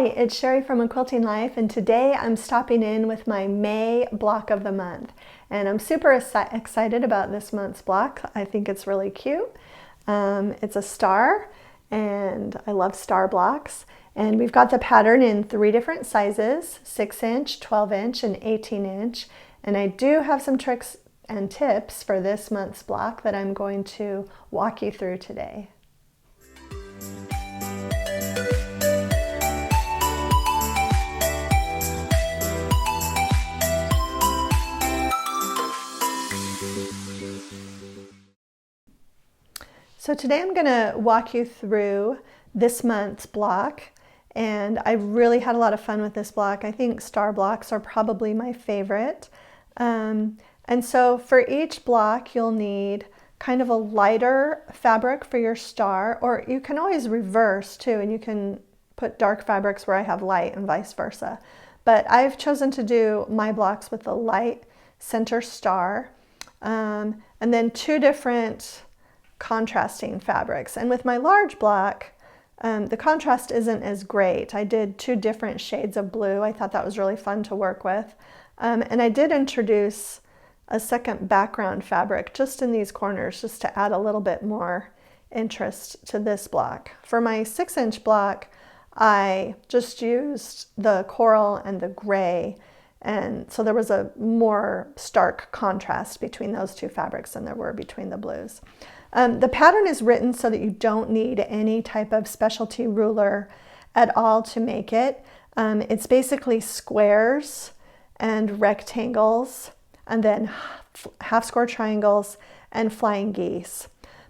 Hi, it's Sherri from Quilting Life, and today I'm stopping in with my May block of the month. And I'm super excited about this month's block. I think it's really cute. It's a star, and I love star blocks. And we've got the pattern in 3 different sizes, 6-inch, 12-inch, and 18-inch. And I do have some tricks and tips for this month's block that I'm going to walk you through today. So today I'm going to walk you through this month's block, and I really had a lot of fun with this block. I think star blocks are probably my favorite. And so for each block you'll need kind of a lighter fabric for your star, or you can always reverse too, and you can put dark fabrics where I have light and vice versa. But I've chosen to do my blocks with a light center star, and then 2 different contrasting fabrics. And with my large block, the contrast isn't as great. I did 2 different shades of blue. I thought that was really fun to work with. And I did introduce a second background fabric just in these corners, just to add a little bit more interest to this block. For my 6-inch block, I just used the coral and the gray, and so there was a more stark contrast between those 2 fabrics than there were between the blues. The pattern is written so that you don't need any type of specialty ruler at all to make it. It's basically squares and rectangles, and then half square triangles and flying geese.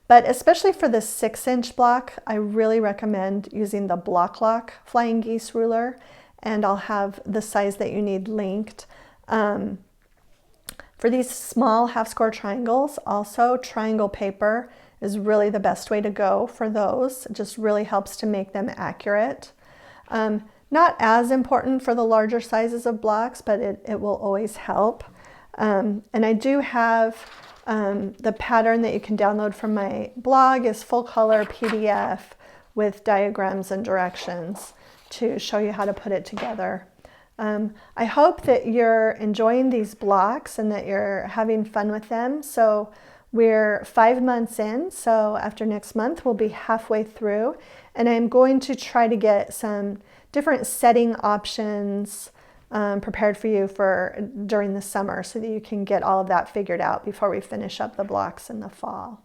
But especially for the 6-inch block, I really recommend using the Bloc Loc flying geese ruler, and I'll have the size that you need linked. For these small half square triangles, also triangle paper is really the best way to go for those. It just really helps to make them accurate. Not as important for the larger sizes of blocks, but it will always help. And I do have the pattern that you can download from my blog is full color PDF with diagrams and directions to show you how to put it together. I hope that you're enjoying these blocks and that you're having fun with them. So we're 5 months in, so after next month we'll be halfway through, and I'm going to try to get some different setting options prepared for you for during the summer so that you can get all of that figured out before we finish up the blocks in the fall.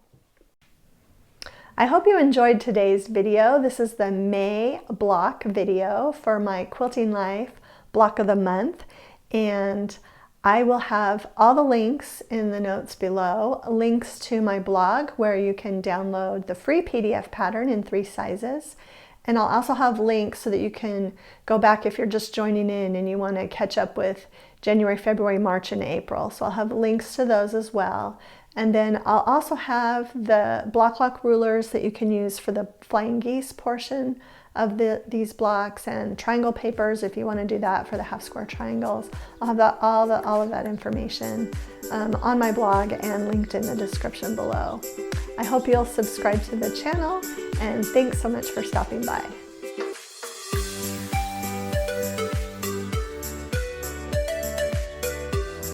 I hope you enjoyed today's video. This is the May block video for my Quilting Life block of the month, and I will have all the links in the notes below, links to my blog where you can download the free PDF pattern in 3 sizes, and I'll also have links so that you can go back if you're just joining in and you want to catch up with January, February, March, and April. So I'll have links to those as well. And then I'll also have the Bloc Loc Rulers that you can use for the flying geese portion of these blocks, and triangle papers if you want to do that for the half square triangles. I'll have all of that information on my blog and linked in the description below. I hope you'll subscribe to the channel, and thanks so much for stopping by.